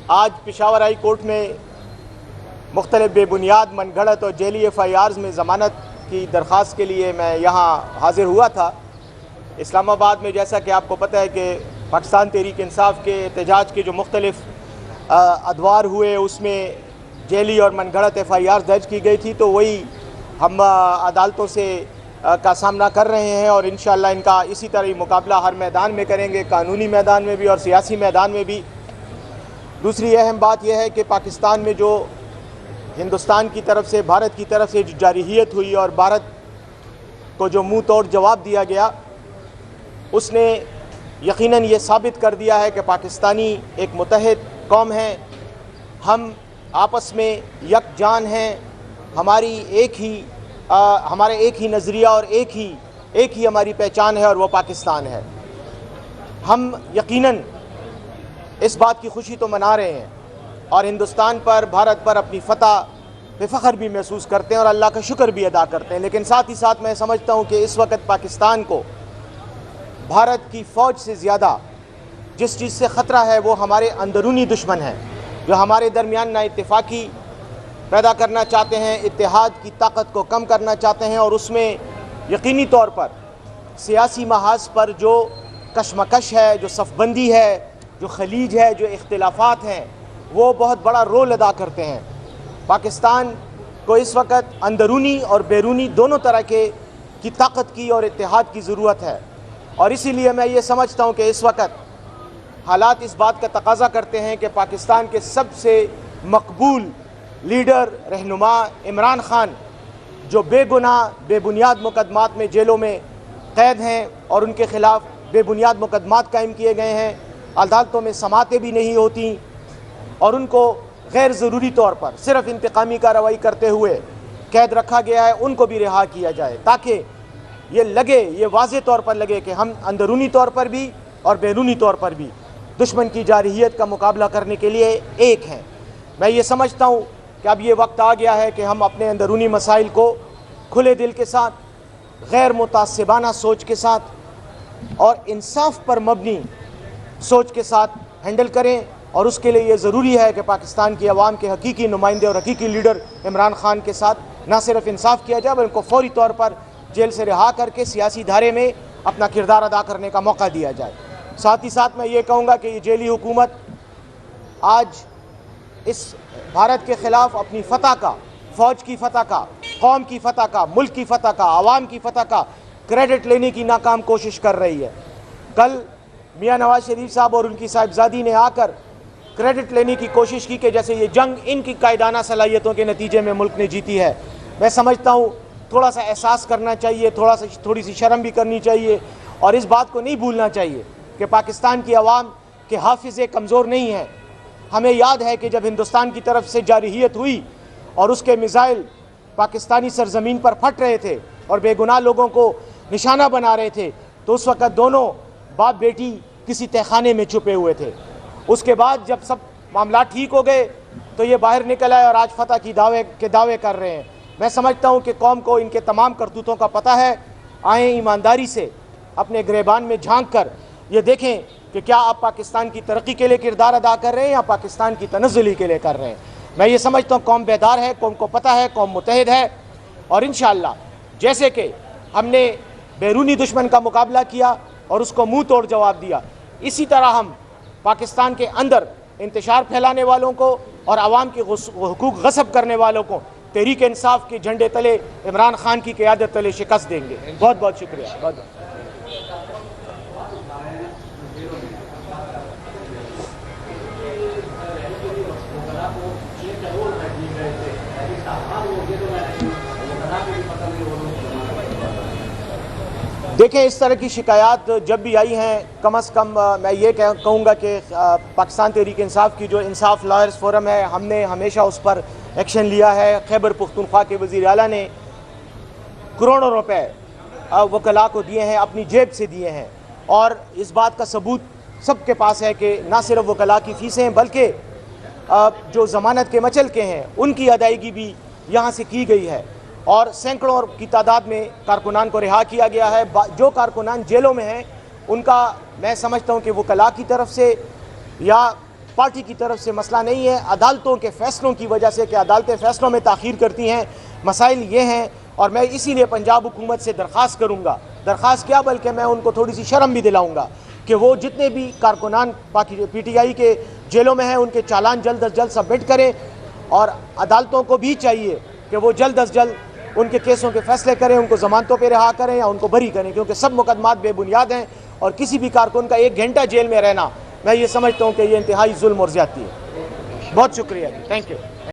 آج Peshawar high court میں مختلف بے بنیاد من گھڑت اور جیلی FIRs میں ضمانت کی درخواست کے لیے میں یہاں حاضر ہوا تھا اسلام آباد میں۔ جیسا کہ آپ کو پتہ ہے کہ پاکستان تحریک انصاف کے احتجاج کے جو مختلف ادوار ہوئے اس میں جیلی اور من گھڑت FIRs درج کی گئی تھی، تو وہی ہم عدالتوں سے کا سامنا کر رہے ہیں اور انشاءاللہ ان کا اسی طرح مقابلہ ہر میدان میں کریں گے، قانونی میدان میں بھی اور سیاسی میدان میں بھی۔ دوسری اہم بات یہ ہے کہ پاکستان میں جو ہندوستان کی طرف سے بھارت کی طرف سے جو جارحیت ہوئی اور بھارت کو جو منہ توڑ جواب دیا گیا، اس نے یقیناً یہ ثابت کر دیا ہے کہ پاکستانی ایک متحد قوم ہے، ہم آپس میں یکجان ہیں، ہمارا ایک ہی نظریہ اور ایک ہی ہماری پہچان ہے اور وہ پاکستان ہے۔ ہم یقیناً اس بات کی خوشی تو منا رہے ہیں اور ہندوستان پر، بھارت پر اپنی فتح پہ فخر بھی محسوس کرتے ہیں اور اللہ کا شکر بھی ادا کرتے ہیں، لیکن ساتھ ہی ساتھ میں سمجھتا ہوں کہ اس وقت پاکستان کو بھارت کی فوج سے زیادہ جس چیز سے خطرہ ہے وہ ہمارے اندرونی دشمن ہیں، جو ہمارے درمیان نا اتفاقی پیدا کرنا چاہتے ہیں، اتحاد کی طاقت کو کم کرنا چاہتے ہیں، اور اس میں یقینی طور پر سیاسی محاذ پر جو کشمکش ہے، جو صف بندی ہے، جو خلیج ہے، جو اختلافات ہیں، وہ بہت بڑا رول ادا کرتے ہیں۔ پاکستان کو اس وقت اندرونی اور بیرونی دونوں طرح کی طاقت کی اور اتحاد کی ضرورت ہے، اور اسی لیے میں یہ سمجھتا ہوں کہ اس وقت حالات اس بات کا تقاضا کرتے ہیں کہ پاکستان کے سب سے مقبول لیڈر رہنما عمران خان، جو بے گناہ بے بنیاد مقدمات میں جیلوں میں قید ہیں اور ان کے خلاف بے بنیاد مقدمات قائم کیے گئے ہیں، عدالتوں میں سماعتیں بھی نہیں ہوتی اور ان کو غیر ضروری طور پر صرف انتقامی کارروائی کرتے ہوئے قید رکھا گیا ہے، ان کو بھی رہا کیا جائے تاکہ یہ واضح طور پر لگے کہ ہم اندرونی طور پر بھی اور بیرونی طور پر بھی دشمن کی جارحیت کا مقابلہ کرنے کے لیے ایک ہیں۔ میں یہ سمجھتا ہوں کہ اب یہ وقت آ گیا ہے کہ ہم اپنے اندرونی مسائل کو کھلے دل کے ساتھ، غیر متعصبانہ سوچ کے ساتھ اور انصاف پر مبنی سوچ کے ساتھ ہینڈل کریں، اور اس کے لیے یہ ضروری ہے کہ پاکستان کی عوام کے حقیقی نمائندے اور حقیقی لیڈر عمران خان کے ساتھ نہ صرف انصاف کیا جائے بلکہ فوری طور پر جیل سے رہا کر کے سیاسی دھارے میں اپنا کردار ادا کرنے کا موقع دیا جائے۔ ساتھ ہی ساتھ میں یہ کہوں گا کہ یہ جیلی حکومت آج اس بھارت کے خلاف اپنی فتح کا، فوج کی فتح کا، قوم کی فتح کا، ملک کی فتح کا، عوام کی فتح کا کریڈٹ لینے کی ناکام کوشش کر رہی ہے۔ کل میاں نواز شریف صاحب اور ان کی صاحبزادی نے آ کر کریڈٹ لینے کی کوشش کی کہ جیسے یہ جنگ ان کی قائدانہ صلاحیتوں کے نتیجے میں ملک نے جیتی ہے۔ میں سمجھتا ہوں تھوڑا سا احساس کرنا چاہیے، تھوڑی سی شرم بھی کرنی چاہیے، اور اس بات کو نہیں بھولنا چاہیے کہ پاکستان کی عوام کے حافظے کمزور نہیں ہیں۔ ہمیں یاد ہے کہ جب ہندوستان کی طرف سے جارحیت ہوئی اور اس کے میزائل پاکستانی سرزمین پر پھٹ رہے تھے اور بے گناہ لوگوں کو نشانہ بنا رہے تھے، تو اس وقت دونوں باپ بیٹی کسی تہخانے میں چھپے ہوئے تھے۔ اس کے بعد جب سب معاملات ٹھیک ہو گئے تو یہ باہر نکل آئے اور آج فتح کے دعوے کر رہے ہیں۔ میں سمجھتا ہوں کہ قوم کو ان کے تمام کرتوتوں کا پتہ ہے۔ آئیں ایمانداری سے اپنے گریبان میں جھانک کر یہ دیکھیں کہ کیا آپ پاکستان کی ترقی کے لیے کردار ادا کر رہے ہیں یا پاکستان کی تنزلی کے لیے کر رہے ہیں۔ میں یہ سمجھتا ہوں قوم بیدار ہے، قوم کو پتہ ہے، قوم متحد ہے، اور انشاءاللہ جیسے کہ ہم نے بیرونی دشمن کا مقابلہ کیا اور اس کو منہ توڑ جواب دیا، اسی طرح ہم پاکستان کے اندر انتشار پھیلانے والوں کو اور عوام کے حقوق غصب کرنے والوں کو تحریک انصاف کے جھنڈے تلے، عمران خان کی قیادت تلے شکست دیں گے۔ بہت بہت شکریہ۔ دیکھیں، اس طرح کی شکایات جب بھی آئی ہیں، کم از کم میں یہ کہوں گا کہ پاکستان تحریک انصاف کی جو انصاف لائرز فورم ہے، ہم نے ہمیشہ اس پر ایکشن لیا ہے۔ خیبر پختونخوا کے وزیر اعلیٰ نے کروڑوں روپے وکلاء کو دیے ہیں، اپنی جیب سے دیے ہیں، اور اس بات کا ثبوت سب کے پاس ہے کہ نہ صرف وکلاء کی فیسیں بلکہ جو ضمانت کے مچلکے ہیں ان کی ادائیگی بھی یہاں سے کی گئی ہے، اور سینکڑوں کی تعداد میں کارکنان کو رہا کیا گیا ہے۔ جو کارکنان جیلوں میں ہیں ان کا میں سمجھتا ہوں کہ وکلاء کی طرف سے یا پارٹی کی طرف سے مسئلہ نہیں ہے، عدالتوں کے فیصلوں کی وجہ سے کہ عدالتیں فیصلوں میں تاخیر کرتی ہیں، مسائل یہ ہیں۔ اور میں اسی لیے پنجاب حکومت سے درخواست کروں گا، درخواست کیا بلکہ میں ان کو تھوڑی سی شرم بھی دلاؤں گا کہ وہ جتنے بھی کارکنان پی ٹی آئی کے جیلوں میں ہیں ان کے چالان جلد از جلد سبمٹ کریں، اور عدالتوں کو بھی چاہیے کہ وہ جلد از جلد ان کے کیسوں کے فیصلے کریں، ان کو ضمانتوں پہ رہا کریں یا ان کو بری کریں، کیونکہ سب مقدمات بے بنیاد ہیں، اور کسی بھی کارکن کا 1 گھنٹہ جیل میں رہنا میں یہ سمجھتا ہوں کہ یہ انتہائی ظلم اور زیادتی ہے۔ بہت شکریہ جی، تھینک یو۔